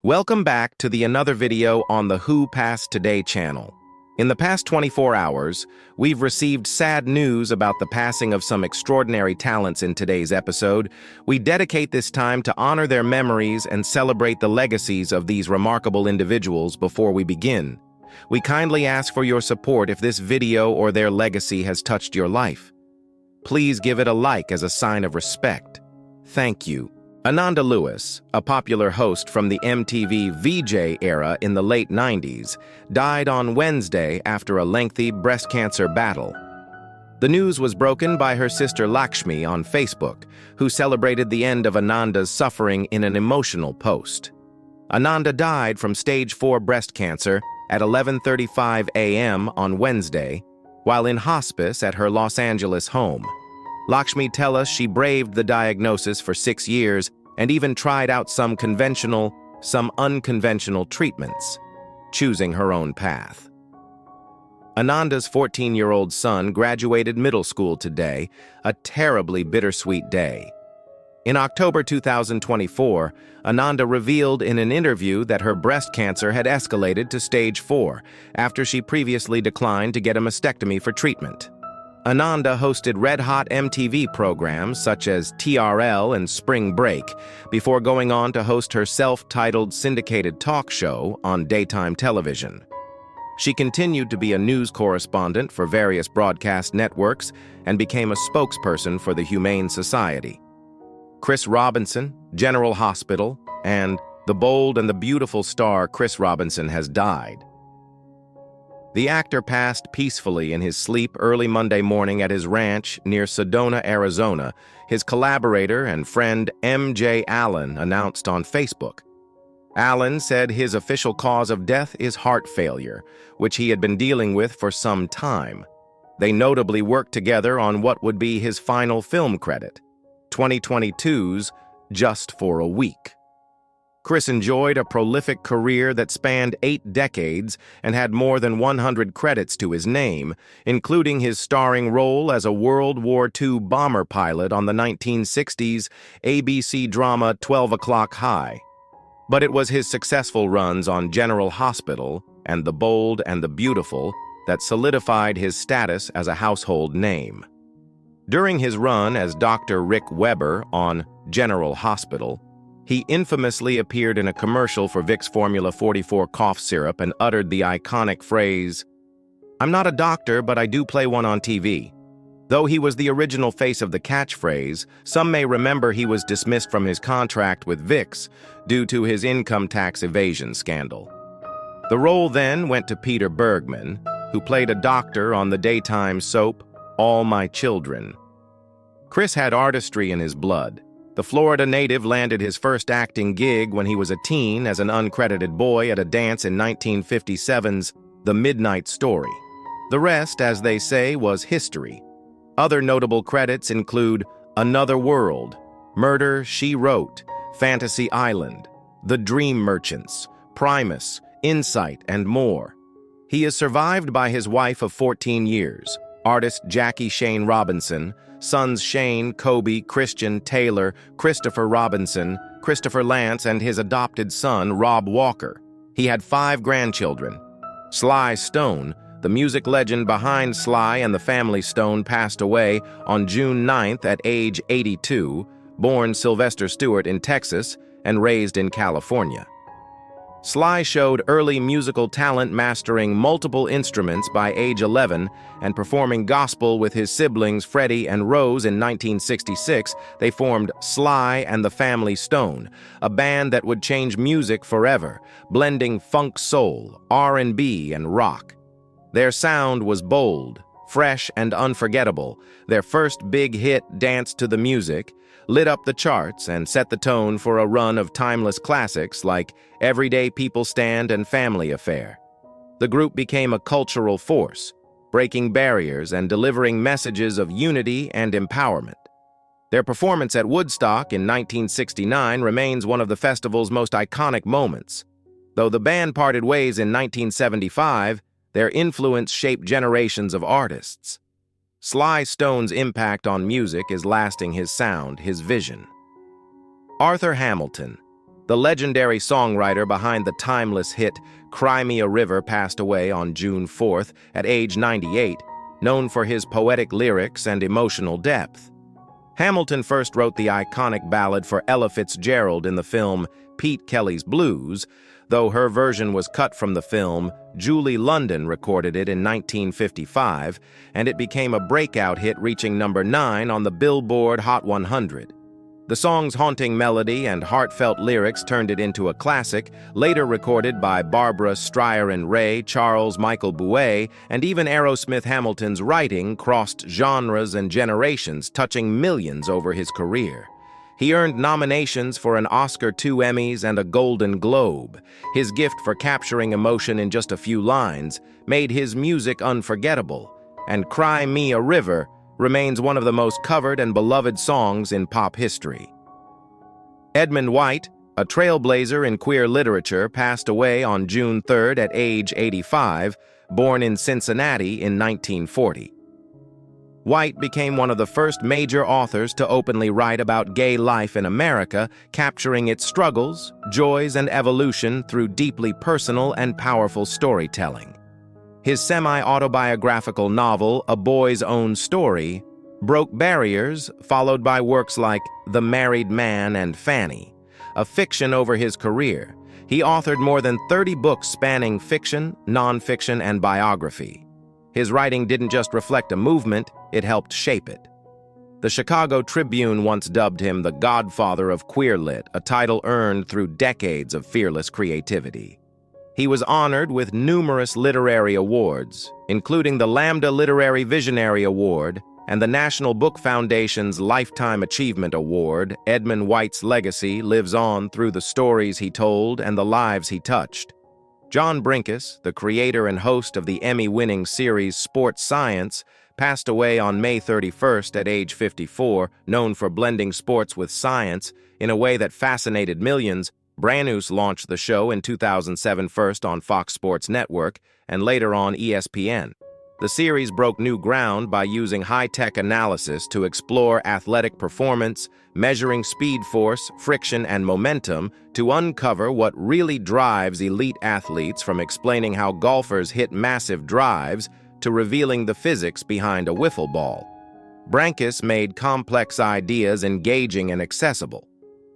Welcome back to another video on the Who Passed Today channel. In the past 24 hours, we've received sad news about the passing of some extraordinary talents. In today's episode, we dedicate this time to honor their memories and celebrate the legacies of these remarkable individuals. Before we begin, we kindly ask for your support if this video or their legacy has touched your life. Please give it a like as a sign of respect. Thank you. Ananda Lewis, a popular host from the MTV veejay era in the late 90s, died on Wednesday after a lengthy breast cancer battle. The news was broken by her sister Lakshmi on Facebook, who celebrated the end of Ananda's suffering in an emotional post. Ananda died from stage 4 breast cancer at 11:35 a.m. on Wednesday, while in hospice at her Los Angeles home. Lakshmi tells us she braved the diagnosis for 6 years and even tried out some conventional, some unconventional treatments, choosing her own path. Ananda's 14-year-old son graduated middle school today, a terribly bittersweet day. In October 2024, Ananda revealed in an interview that her breast cancer had escalated to stage 4 after she previously declined to get a mastectomy for treatment. Ananda hosted red-hot MTV programs such as TRL and Spring Break before going on to host her self-titled syndicated talk show on daytime television. She continued to be a news correspondent for various broadcast networks and became a spokesperson for the Humane Society. Chris Robinson, General Hospital, and the bold and the beautiful star Chris Robinson has died. The actor passed peacefully in his sleep early Monday morning at his ranch near Sedona, Arizona, his collaborator and friend MJ Allen announced on Facebook. Allen said his official cause of death is heart failure, which he had been dealing with for some time. They notably worked together on what would be his final film credit, 2022's Just for a Week. Chris enjoyed a prolific career that spanned 8 decades and had more than 100 credits to his name, including his starring role as a World War II bomber pilot on the 1960s ABC drama 12 O'Clock High. But it was his successful runs on General Hospital and The Bold and the Beautiful that solidified his status as a household name. During his run as Dr. Rick Weber on General Hospital, he infamously appeared in a commercial for Vicks Formula 44 cough syrup and uttered the iconic phrase, "I'm not a doctor, but I do play one on TV." Though he was the original face of the catchphrase, some may remember he was dismissed from his contract with Vicks due to his income tax evasion scandal. The role then went to Peter Bergman, who played a doctor on the daytime soap All My Children. Chris had artistry in his blood. The Florida native landed his first acting gig when he was a teen as an uncredited boy at a dance in 1957's The Midnight Story. The rest, as they say, was history. Other notable credits include Another World, Murder, She Wrote, Fantasy Island, The Dream Merchants, Primus, Insight, and more. He is survived by his wife of 14 years, artist Jackie Shane Robinson, sons Shane, Kobe, Christian, Taylor, Christopher Robinson, Christopher Lance, and his adopted son, Rob Walker. He had 5 grandchildren. Sly Stone, the music legend behind Sly and the Family Stone, passed away on June 9th at age 82, born Sylvester Stewart in Texas and raised in California. Sly showed early musical talent, mastering multiple instruments by age 11 and performing gospel with his siblings Freddie and Rose. In 1966, they formed Sly and the Family Stone, a band that would change music forever, blending funk soul, R&B, and rock. Their sound was bold, fresh, and unforgettable. Their first big hit, Dance to the Music, lit up the charts and set the tone for a run of timeless classics like Everyday People Stand and Family Affair. The group became a cultural force, breaking barriers and delivering messages of unity and empowerment. Their performance at Woodstock in 1969 remains one of the festival's most iconic moments. Though the band parted ways in 1975, their influence shaped generations of artists. Sly Stone's impact on music is lasting. His sound, his vision. Arthur Hamilton, The legendary songwriter behind the timeless hit Cry Me a River passed away on June 4th at age 98, known for his poetic lyrics and emotional depth. Hamilton first wrote the iconic ballad for Ella Fitzgerald in the film Pete Kelly's Blues. Though her version was cut from the film, Julie London recorded it in 1955, and it became a breakout hit, reaching number 9 on the Billboard Hot 100. The song's haunting melody and heartfelt lyrics turned it into a classic, later recorded by Barbra Streisand, Charles Michael Buet, and even Aerosmith. Hamilton's writing crossed genres and generations, touching millions over his career. He earned nominations for an Oscar, 2 Emmys, and a Golden Globe. His gift for capturing emotion in just a few lines made his music unforgettable, and Cry Me a River remains one of the most covered and beloved songs in pop history. Edmund White, a trailblazer in queer literature, passed away on June 3rd at age 85, born in Cincinnati in 1940. White became one of the first major authors to openly write about gay life in America, capturing its struggles, joys, and evolution through deeply personal and powerful storytelling. His semi-autobiographical novel, A Boy's Own Story, broke barriers, followed by works like The Married Man and Fanny, a fiction over his career. He authored more than 30 books spanning fiction, nonfiction, and biography. His writing didn't just reflect a movement, it helped shape it. The Chicago Tribune once dubbed him the godfather of queer lit, a title earned through decades of fearless creativity. He was honored with numerous literary awards, including the Lambda Literary Visionary Award and the National Book Foundation's Lifetime Achievement Award. Edmund White's legacy lives on through the stories he told and the lives he touched. John Brinkus, the creator and host of the Emmy-winning series Sports Science, passed away on May 31st at age 54, known for blending sports with science in a way that fascinated millions. Brinkus launched the show in 2007, first on Fox Sports Network and later on ESPN. The series broke new ground by using high-tech analysis to explore athletic performance, measuring speed, force, friction, and momentum to uncover what really drives elite athletes, from explaining how golfers hit massive drives to revealing the physics behind a wiffle ball. Brinkus made complex ideas engaging and accessible.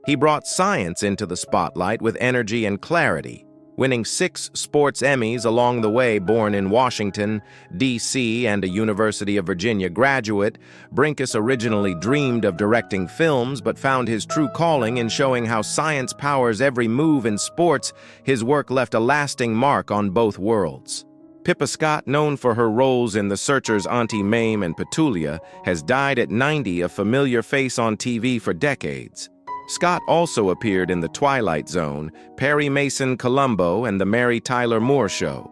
He brought science into the spotlight with energy and clarity, winning 6 sports Emmys along the way. Born in Washington, D.C., and a University of Virginia graduate, Brinkus originally dreamed of directing films but found his true calling in showing how science powers every move in sports. His work left a lasting mark on both worlds. Pippa Scott, known for her roles in The Searchers' Auntie Mame and Petulia, has died at 90, a familiar face on TV for decades. Scott also appeared in The Twilight Zone, Perry Mason Columbo, and The Mary Tyler Moore Show.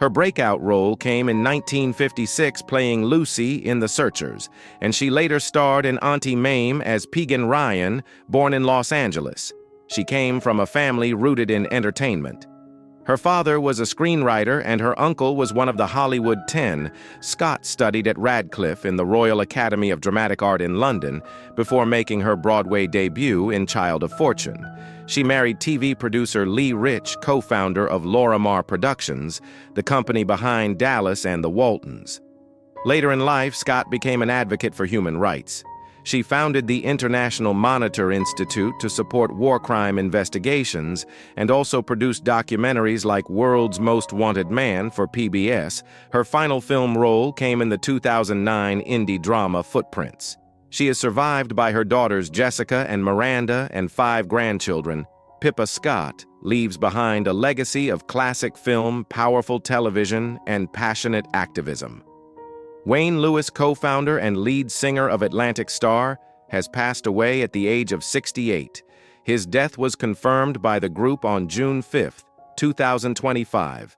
Her breakout role came in 1956 playing Lucy in The Searchers, and she later starred in Auntie Mame as Pegan Ryan, born in Los Angeles. She came from a family rooted in entertainment. Her father was a screenwriter and her uncle was one of the Hollywood 10. Scott studied at Radcliffe in the Royal Academy of Dramatic Art in London before making her Broadway debut in Child of Fortune. She married TV producer Lee Rich, co-founder of Lorimar Productions, the company behind Dallas and the Waltons. Later in life, Scott became an advocate for human rights. She founded the International Monitor Institute to support war crime investigations and also produced documentaries like World's Most Wanted Man for PBS. Her final film role came in the 2009 indie drama Footprints. She is survived by her daughters Jessica and Miranda and 5 grandchildren. Pippa Scott leaves behind a legacy of classic film, powerful television, and passionate activism. Wayne Lewis, co-founder and lead singer of Atlantic Starr, has passed away at the age of 68. His death was confirmed by the group on June 5, 2025.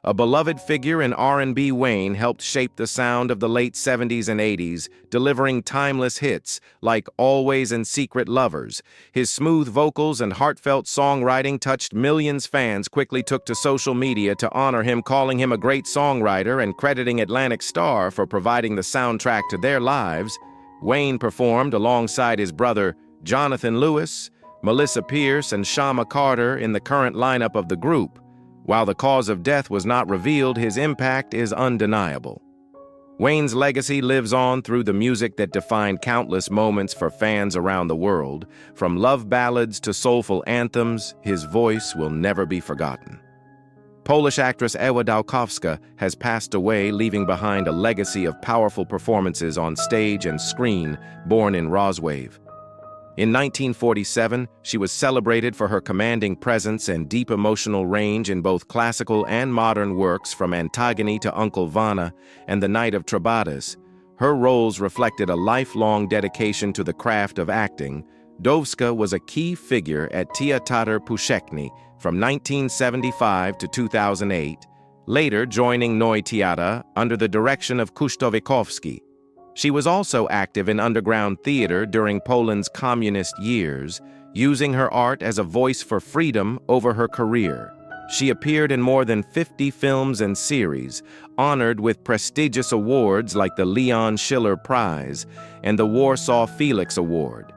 A beloved figure in R&B, Wayne helped shape the sound of the late 70s and 80s, delivering timeless hits like Always and Secret Lovers. His smooth vocals and heartfelt songwriting touched millions. Fans quickly took to social media to honor him, calling him a great songwriter and crediting Atlantic Starr for providing the soundtrack to their lives. Wayne performed alongside his brother, Jonathan Lewis, Melissa Pierce and Shama Carter in the current lineup of the group. While the cause of death was not revealed, his impact is undeniable. Wayne's legacy lives on through the music that defined countless moments for fans around the world. From love ballads to soulful anthems, his voice will never be forgotten. Polish actress Ewa Dałkowska has passed away, leaving behind a legacy of powerful performances on stage and screen, born in Roswave. In 1947, she was celebrated for her commanding presence and deep emotional range in both classical and modern works, from Antigone to Uncle Vanya and The Night of Trobadus. Her roles reflected a lifelong dedication to the craft of acting. Dowska was a key figure at Teatr Powszechny from 1975 to 2008, later joining Nowy Teatr under the direction of Kusztowikowski. She was also active in underground theater during Poland's communist years, using her art as a voice for freedom over her career. She appeared in more than 50 films and series, honored with prestigious awards like the Leon Schiller Prize and the Warsaw Felix Award.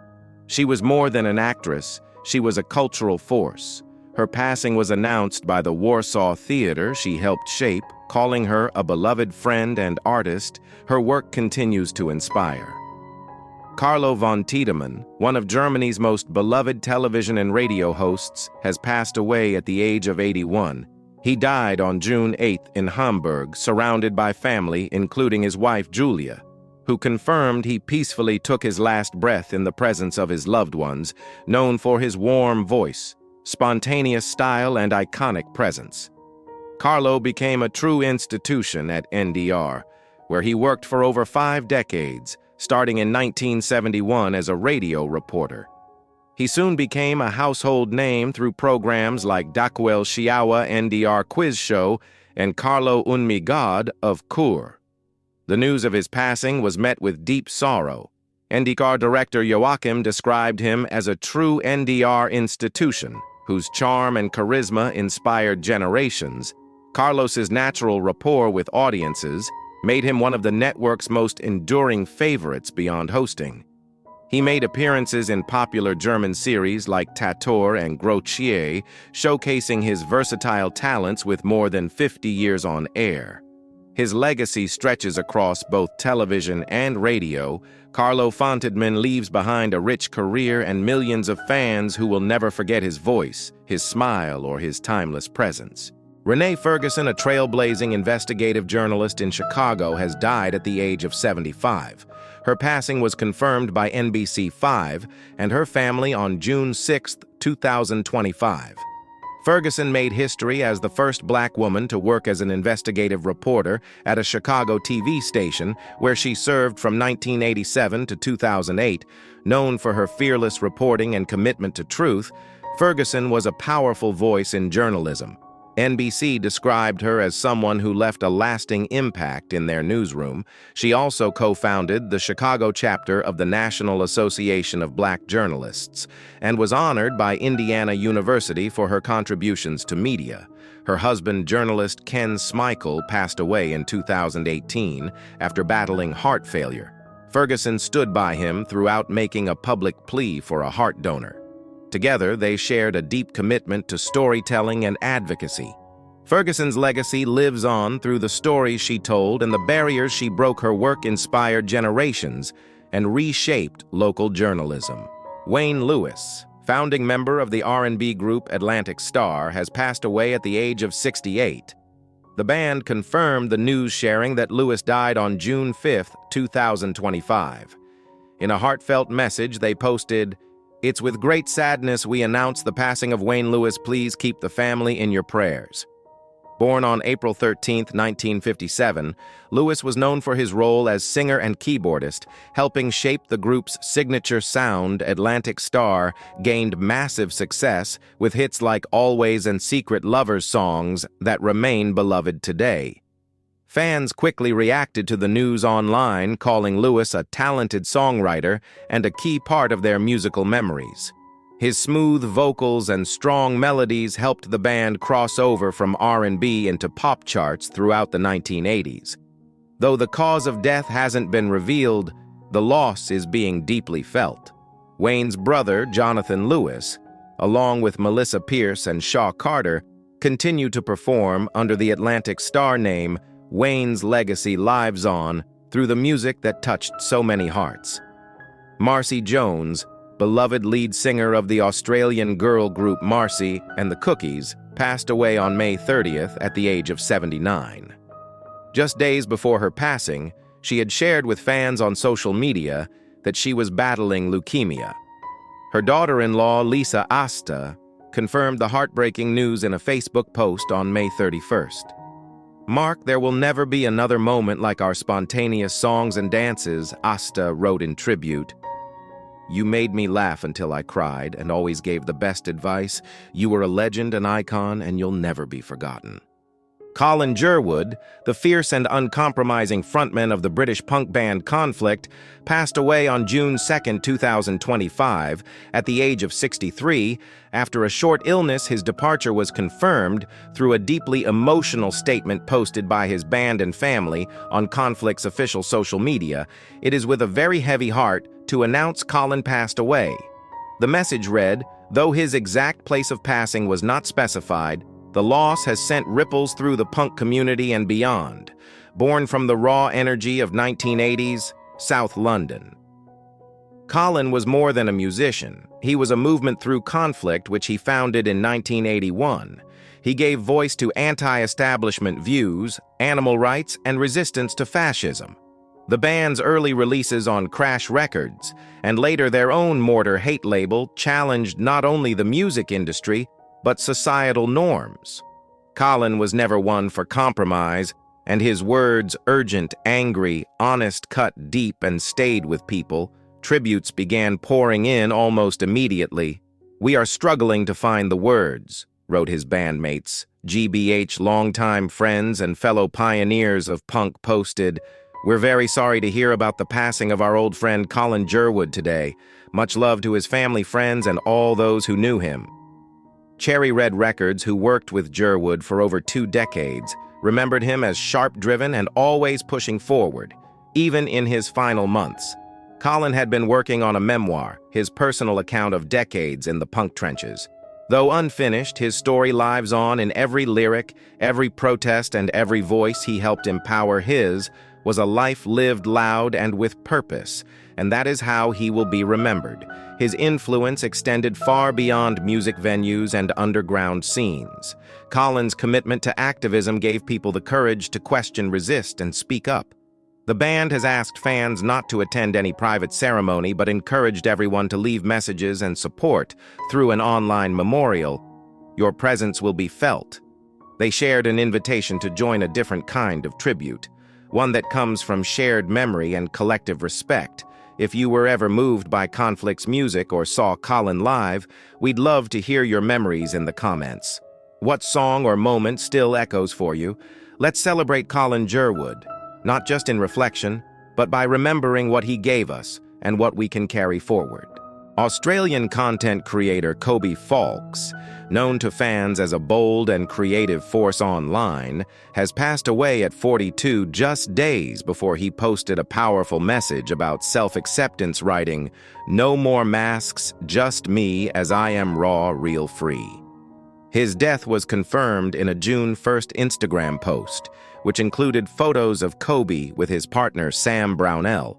She was more than an actress, she was a cultural force. Her passing was announced by the Warsaw Theater she helped shape, calling her a beloved friend and artist. Her work continues to inspire. Carlo von Tiedemann, one of Germany's most beloved television and radio hosts, has passed away at the age of 81. He died on June 8th in Hamburg, surrounded by family, including his wife Julia, who confirmed he peacefully took his last breath in the presence of his loved ones, known for his warm voice, spontaneous style, and iconic presence. Carlo became a true institution at NDR, where he worked for over 5 decades, starting in 1971 as a radio reporter. He soon became a household name through programs like Dakwel Shiawa NDR Quiz Show and Carlo Unmi God of Kur. The news of his passing was met with deep sorrow. NDR director Joachim described him as a true NDR institution, whose charm and charisma inspired generations. Carlos's natural rapport with audiences made him one of the network's most enduring favorites beyond hosting. He made appearances in popular German series like Tator and Grotier, showcasing his versatile talents with more than 50 years on air. His legacy stretches across both television and radio. Carlo von Tiedemann leaves behind a rich career and millions of fans who will never forget his voice, his smile, or his timeless presence. Renee Ferguson, a trailblazing investigative journalist in Chicago, has died at the age of 75. Her passing was confirmed by NBC5 and her family on June 6, 2025. Ferguson made history as the first Black woman to work as an investigative reporter at a Chicago TV station, where she served from 1987 to 2008. Known for her fearless reporting and commitment to truth, Ferguson was a powerful voice in journalism. NBC described her as someone who left a lasting impact in their newsroom. She also co-founded the Chicago chapter of the National Association of Black Journalists and was honored by Indiana University for her contributions to media. Her husband, journalist Ken Smikle, passed away in 2018 after battling heart failure. Ferguson stood by him throughout, making a public plea for a heart donor. Together, they shared a deep commitment to storytelling and advocacy. Ferguson's legacy lives on through the stories she told and the barriers she broke. Her work inspired generations and reshaped local journalism. Wayne Lewis, founding member of the R&B group Atlantic Starr, has passed away at the age of 68. The band confirmed the news, sharing that Lewis died on June 5, 2025. In a heartfelt message, they posted, "It's with great sadness we announce the passing of Wayne Lewis. Please keep the family in your prayers." Born on April 13, 1957, Lewis was known for his role as singer and keyboardist, helping shape the group's signature sound. Atlantic Starr gained massive success with hits like Always and Secret Lovers, songs that remain beloved today. Fans quickly reacted to the news online, calling Lewis a talented songwriter and a key part of their musical memories. His smooth vocals and strong melodies helped the band cross over from R&B into pop charts throughout the 1980s. Though the cause of death hasn't been revealed, the loss is being deeply felt. Wayne's brother, Jonathan Lewis, along with Melissa Pierce and Shaw Carter, continue to perform under the Atlantic Star name Wayne's legacy lives on through the music that touched so many hearts. Marcy Jones, beloved lead singer of the Australian girl group Marcy and the Cookies, passed away on May 30th at the age of 79. Just days before her passing, she had shared with fans on social media that she was battling leukemia. Her daughter-in-law, Lisa Asta, confirmed the heartbreaking news in a Facebook post on May 31st. "Mark, there will never be another moment like our spontaneous songs and dances," Asta wrote in tribute. "You made me laugh until I cried and always gave the best advice. You were a legend, an icon, and you'll never be forgotten." Colin Jerwood, the fierce and uncompromising frontman of the British punk band Conflict, passed away on June 2, 2025, at the age of 63. After a short illness, his departure was confirmed through a deeply emotional statement posted by his band and family on Conflict's official social media. "It is with a very heavy heart to announce Colin passed away." The message read, "Though his exact place of passing was not specified, the loss has sent ripples through the punk community and beyond." Born from the raw energy of 1980s, South London. Colin was more than a musician. He was a movement through conflict, which he founded in 1981. He gave voice to anti-establishment views, animal rights, and resistance to fascism. The band's early releases on Crash Records, and later their own Mortar Hate label, challenged not only the music industry, but societal norms. Colin was never one for compromise, and his words, urgent, angry, honest, cut deep and stayed with people. Tributes began pouring in almost immediately. "We are struggling to find the words," wrote his bandmates. GBH longtime friends and fellow pioneers of punk posted, "We're very sorry to hear about the passing of our old friend Colin Jerwood today. Much love to his family, friends, and all those who knew him." Cherry Red Records, who worked with Jerwood for over 2 decades, remembered him as sharp-driven and always pushing forward, even in his final months. Colin had been working on a memoir, his personal account of decades in the punk trenches. Though unfinished, his story lives on in every lyric, every protest, and every voice he helped empower. His was a life lived loud and with purpose, and that is how he will be remembered. His influence extended far beyond music venues and underground scenes. Colin's commitment to activism gave people the courage to question, resist, and speak up. The band has asked fans not to attend any private ceremony, but encouraged everyone to leave messages and support through an online memorial. "Your presence will be felt." They shared an invitation to join a different kind of tribute, one that comes from shared memory and collective respect. If you were ever moved by Conflict's music or saw Colin live, we'd love to hear your memories in the comments. What song or moment still echoes for you? Let's celebrate Colin Jerwood, not just in reflection, but by remembering what he gave us and what we can carry forward. Australian content creator Kobe Fawkes, known to fans as a bold and creative force online, has passed away at 42 just days before he posted a powerful message about self-acceptance, writing, "No more masks, just me as I am raw, real free." His death was confirmed in a June 1st Instagram post, which included photos of Kobe with his partner Sam Brownell.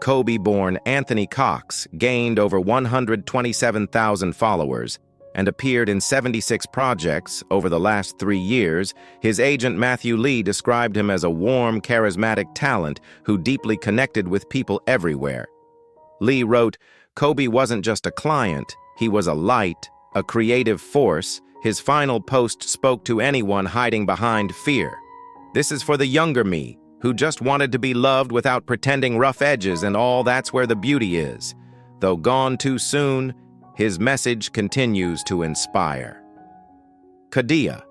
Kobe-born Anthony Cox gained over 127,000 followers and appeared in 76 projects over the last 3 years. His agent Matthew Lee described him as a warm, charismatic talent who deeply connected with people everywhere. Lee wrote, "Kobe wasn't just a client, he was a light, a creative force." His final post spoke to anyone hiding behind fear. "This is for the younger me, who just wanted to be loved without pretending rough edges, and all that's where the beauty is." Though gone too soon, his message continues to inspire. Kadia.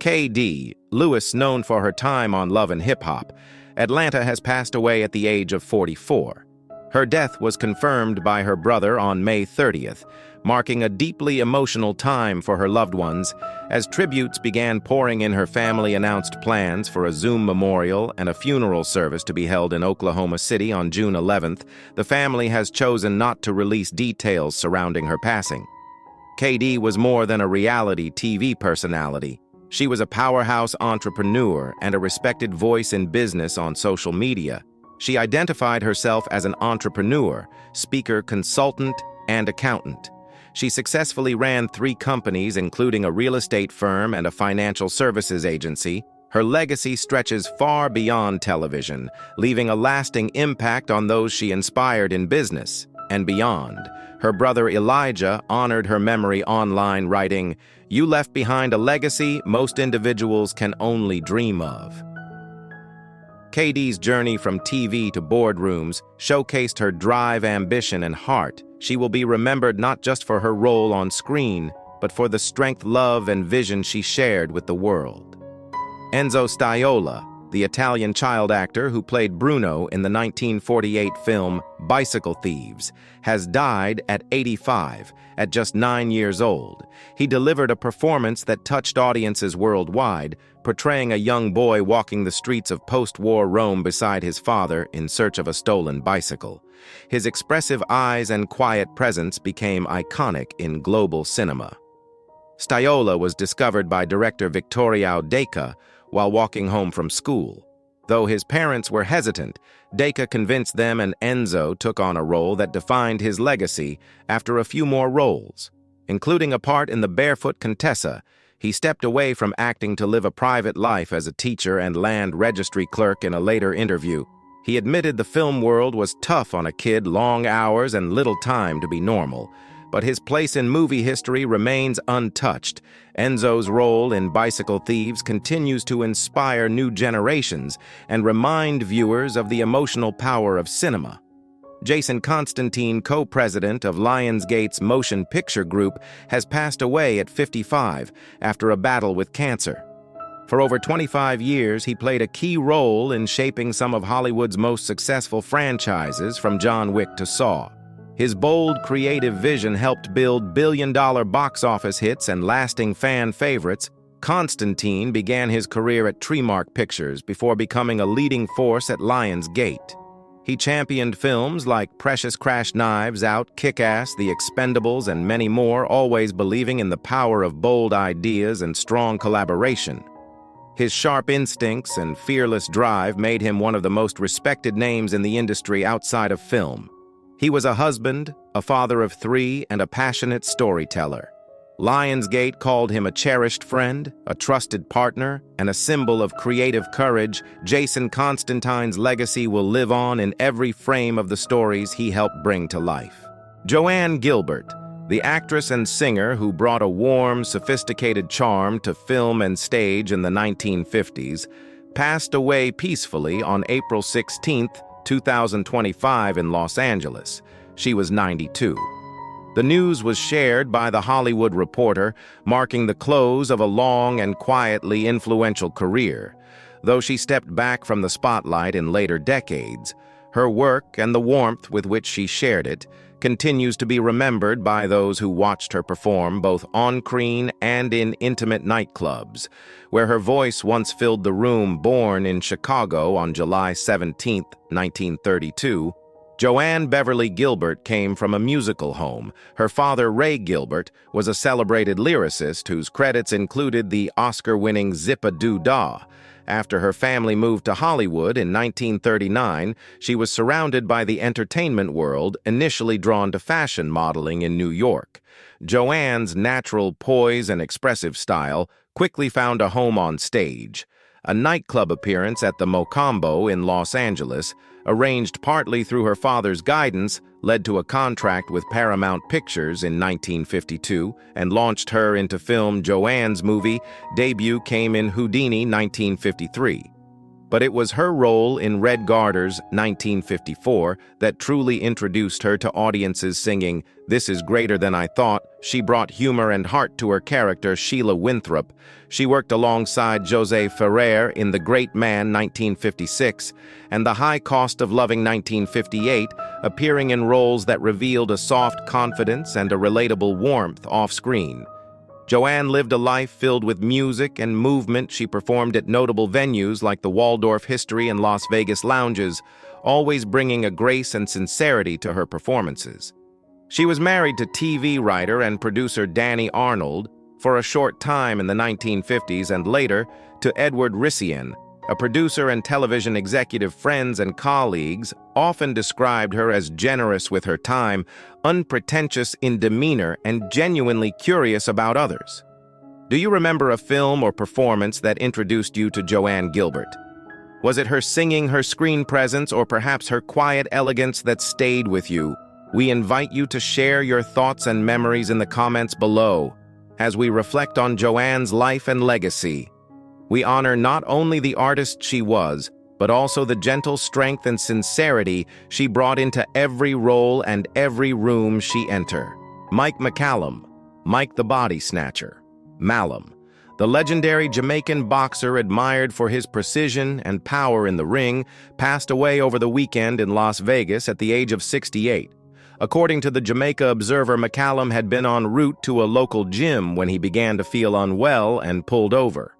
K.D. Lewis, known for her time on Love and Hip Hop, Atlanta, has passed away at the age of 44. Her death was confirmed by her brother on May 30th, marking a deeply emotional time for her loved ones. As tributes began pouring in, her family announced plans for a Zoom memorial and a funeral service to be held in Oklahoma City on June 11th. The family has chosen not to release details surrounding her passing. KD was more than a reality TV personality. She was a powerhouse entrepreneur and a respected voice in business on social media. She identified herself as an entrepreneur, speaker, consultant, and accountant. She successfully ran 3 companies, including a real estate firm and a financial services agency. Her legacy stretches far beyond television, leaving a lasting impact on those she inspired in business and beyond. Her brother Elijah honored her memory online, writing, "You left behind a legacy most individuals can only dream of." KD's journey from TV to boardrooms showcased her drive, ambition, and heart. She will be remembered not just for her role on screen, but for the strength, love, and vision she shared with the world. Enzo Staiola, the Italian child actor who played Bruno in the 1948 film Bicycle Thieves, has died at 85, at just 9 years old. He delivered a performance that touched audiences worldwide, portraying a young boy walking the streets of post-war Rome beside his father in search of a stolen bicycle. His expressive eyes and quiet presence became iconic in global cinema. Staiola was discovered by director Vittorio Deca while walking home from school. Though his parents were hesitant, Deca convinced them, and Enzo took on a role that defined his legacy. After a few more roles, including a part in The Barefoot Contessa, he stepped away from acting to live a private life as a teacher and land registry clerk. In a later interview, he admitted the film world was tough on a kid, long hours and little time to be normal. But his place in movie history remains untouched. Enzo's role in Bicycle Thieves continues to inspire new generations and remind viewers of the emotional power of cinema. Jason Constantine, co-president of Lionsgate's Motion Picture Group, has passed away at 55 after a battle with cancer. For over 25 years, he played a key role in shaping some of Hollywood's most successful franchises, from John Wick to Saw. His bold, creative vision helped build billion-dollar box office hits and lasting fan favorites. Constantine began his career at Tremark Pictures before becoming a leading force at Lionsgate. He championed films like Precious Crash, Knives Out, Kick-Ass, The Expendables, and many more, always believing in the power of bold ideas and strong collaboration. His sharp instincts and fearless drive made him one of the most respected names in the industry outside of film. He was a husband, a father of 3, and a passionate storyteller. Lionsgate called him a cherished friend, a trusted partner, and a symbol of creative courage. Jason Constantine's legacy will live on in every frame of the stories he helped bring to life. Joanne Gilbert, the actress and singer who brought a warm, sophisticated charm to film and stage in the 1950s, passed away peacefully on April 16, 2025 in Los Angeles. She was 92. The news was shared by The Hollywood Reporter, marking the close of a long and quietly influential career. Though she stepped back from the spotlight in later decades, her work and the warmth with which she shared it continues to be remembered by those who watched her perform both on-screen and in intimate nightclubs, where her voice once filled the room. Born in Chicago on July 17, 1932, Joanne Beverly Gilbert came from a musical home. Her father, Ray Gilbert, was a celebrated lyricist whose credits included the Oscar-winning Zip-a-Doo-Dah. After her family moved to Hollywood in 1939, she was surrounded by the entertainment world, initially drawn to fashion modeling in New York. Joanne's natural poise and expressive style quickly found a home on stage. A nightclub appearance at the Mocambo in Los Angeles, arranged partly through her father's guidance, led to a contract with Paramount Pictures in 1952 and launched her into film. Joanne's movie debut came in Houdini 1953. but it was her role in Red Garter's 1954 that truly introduced her to audiences singing, "This is greater than I thought." She brought humor and heart to her character, Sheila Winthrop. She worked alongside José Ferrer in The Great Man 1956 and The High Cost of Loving 1958, appearing in roles that revealed a soft confidence and a relatable warmth off-screen. Joanne lived a life filled with music and movement. She performed at notable venues like the Waldorf History and Las Vegas lounges, always bringing a grace and sincerity to her performances. She was married to TV writer and producer Danny Arnold for a short time in the 1950s and later to Edward Rician, a producer and television executive. Friends and colleagues often described her as generous with her time, unpretentious in demeanor, and genuinely curious about others. Do you remember a film or performance that introduced you to Joanne Gilbert? Was it her singing, her screen presence, or perhaps her quiet elegance that stayed with you? We invite you to share your thoughts and memories in the comments below as we reflect on Joanne's life and legacy. We honor not only the artist she was, but also the gentle strength and sincerity she brought into every role and every room she entered. Mike McCallum, Mike the Body Snatcher. Malum, the legendary Jamaican boxer admired for his precision and power in the ring, passed away over the weekend in Las Vegas at the age of 68. According to the Jamaica Observer, McCallum had been en route to a local gym when he began to feel unwell and pulled over.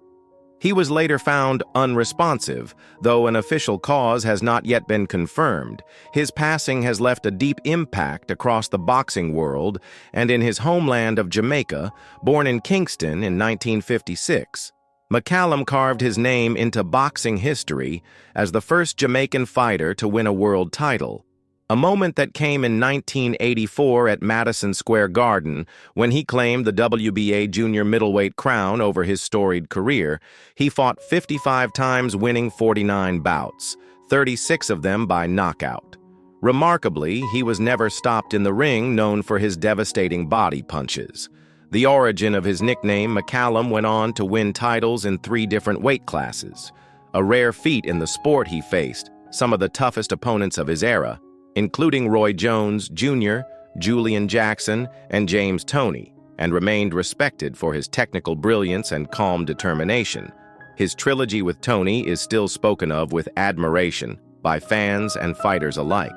He was later found unresponsive, though an official cause has not yet been confirmed. His passing has left a deep impact across the boxing world and in his homeland of Jamaica, born in Kingston in 1956. McCallum carved his name into boxing history as the first Jamaican fighter to win a world title. A moment that came in 1984 at Madison Square Garden when he claimed the WBA junior middleweight crown over his storied career. He fought 55 times, winning 49 bouts, 36 of them by knockout. Remarkably, he was never stopped in the ring, known for his devastating body punches. The origin of his nickname, McCallum went on to win titles in 3 different weight classes, a rare feat in the sport. He faced some of the toughest opponents of his era, including Roy Jones Jr., Julian Jackson, and James Toney, and remained respected for his technical brilliance and calm determination. His trilogy with Toney is still spoken of with admiration by fans and fighters alike.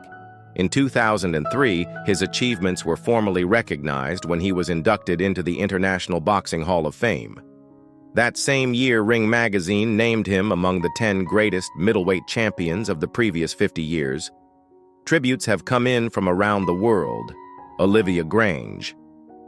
In 2003, his achievements were formally recognized when he was inducted into the International Boxing Hall of Fame. That same year, Ring magazine named him among the 10 greatest middleweight champions of the previous 50 years. Tributes have come in from around the world. Olivia Grange,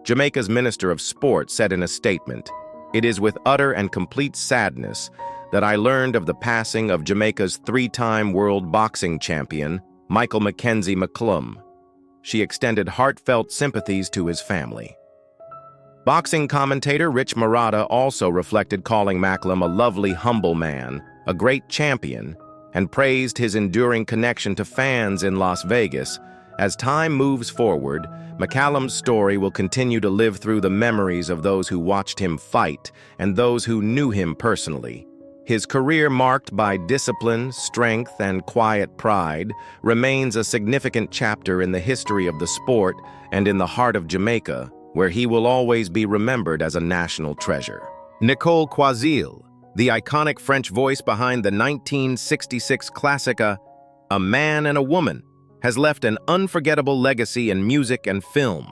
Jamaica's Minister of Sport, said in a statement, "It is with utter and complete sadness that I learned of the passing of Jamaica's 3-time world boxing champion, Michael Mackenzie McClum." She extended heartfelt sympathies to his family. Boxing commentator Rich Murata also reflected, calling McClum a lovely, humble man, a great champion, and praised his enduring connection to fans in Las Vegas. As time moves forward, McCallum's story will continue to live through the memories of those who watched him fight and those who knew him personally. His career, marked by discipline, strength, and quiet pride, remains a significant chapter in the history of the sport and in the heart of Jamaica, where he will always be remembered as a national treasure. Nicole Quazil, the iconic French voice behind the 1966 classica A Man and a Woman, has left an unforgettable legacy in music and film.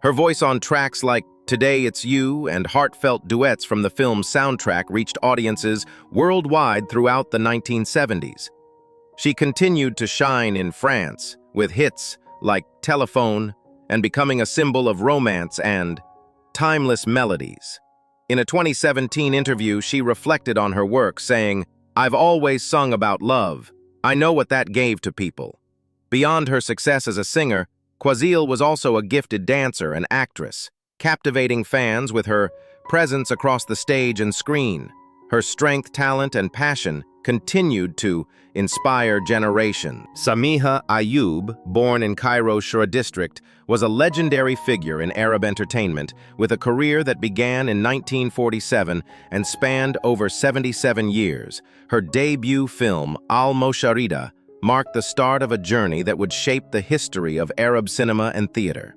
Her voice on tracks like Today It's You and heartfelt duets from the film's soundtrack reached audiences worldwide throughout the 1970s. She continued to shine in France with hits like Telephone and becoming a symbol of romance and timeless melodies. In a 2017 interview, she reflected on her work, saying, "I've always sung about love. I know what that gave to people." Beyond her success as a singer, Quazil was also a gifted dancer and actress, captivating fans with her presence across the stage and screen. Her strength, talent, and passion continued to inspire generations. Samiha Ayub, born in Cairo Shura district, was a legendary figure in Arab entertainment with a career that began in 1947 and spanned over 77 years. Her debut film, Al-Mosharida, marked the start of a journey that would shape the history of Arab cinema and theater.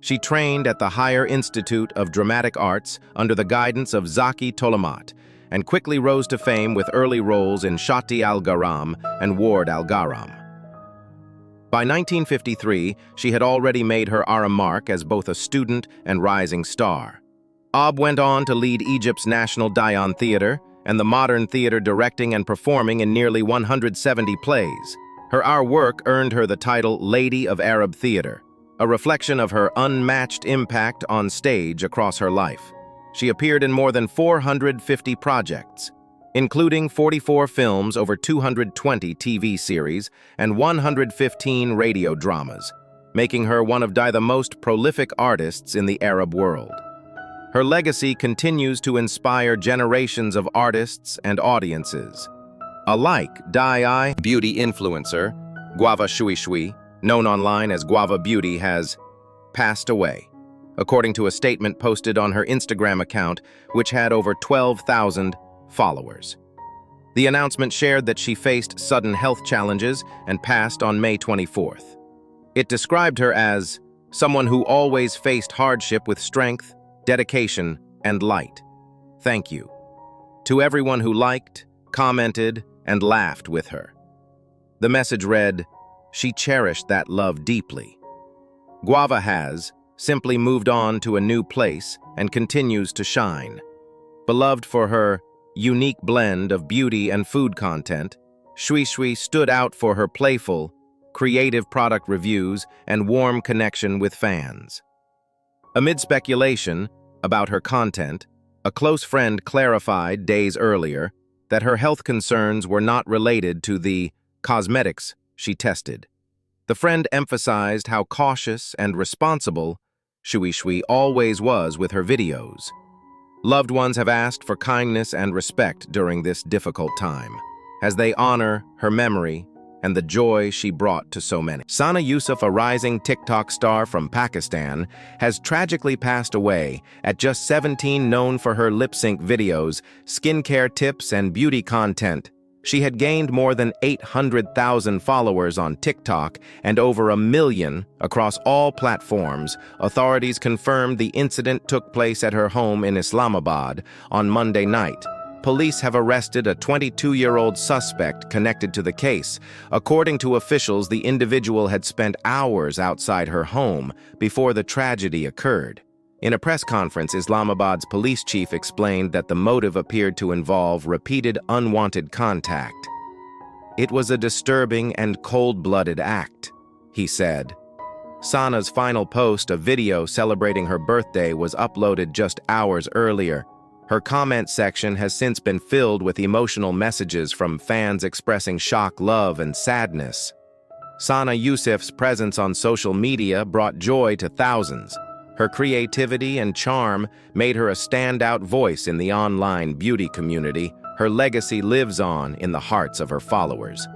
She trained at the Higher Institute of Dramatic Arts under the guidance of Zaki Tolamat, and quickly rose to fame with early roles in Shati al-Gharam and Ward al-Gharam. By 1953, she had already made her mark as both a student and rising star. Ab went on to lead Egypt's National Dayan Theater and the Modern Theater, directing and performing in nearly 170 plays. Her work earned her the title Lady of Arab Theater, a reflection of her unmatched impact on stage across her life. She appeared in more than 450 projects, including 44 films, over 220 TV series, and 115 radio dramas, making her one of the most prolific artists in the Arab world. Her legacy continues to inspire generations of artists and audiences. Alike, beauty influencer, Guava Shui Shui, known online as Guava Beauty, has passed away, according to a statement posted on her Instagram account, which had over 12,000 followers. The announcement shared that she faced sudden health challenges and passed on May 24th. It described her as someone who always faced hardship with strength, dedication, and light. Thank you to everyone who liked, commented, and laughed with her. The message read, "She cherished that love deeply." Guava has simply moved on to a new place and continues to shine. Beloved for her unique blend of beauty and food content, Shui Shui stood out for her playful, creative product reviews and warm connection with fans. Amid speculation about her content, a close friend clarified days earlier that her health concerns were not related to the cosmetics she tested. The friend emphasized how cautious and responsible Shui Shui always was with her videos. Loved ones have asked for kindness and respect during this difficult time, as they honor her memory and the joy she brought to so many. Sana Yusuf, a rising TikTok star from Pakistan, has tragically passed away at just 17, known for her lip-sync videos, skincare tips, and beauty content. She had gained more than 800,000 followers on TikTok and over 1 million across all platforms. Authorities confirmed the incident took place at her home in Islamabad on Monday night. Police have arrested a 22-year-old suspect connected to the case. According to officials, the individual had spent hours outside her home before the tragedy occurred. In a press conference, Islamabad's police chief explained that the motive appeared to involve repeated unwanted contact. "It was a disturbing and cold-blooded act," he said. Sana's final post, a video celebrating her birthday, was uploaded just hours earlier. Her comment section has since been filled with emotional messages from fans expressing shock, love, and sadness. Sana Yusuf's presence on social media brought joy to thousands. Her creativity and charm made her a standout voice in the online beauty community. Her legacy lives on in the hearts of her followers.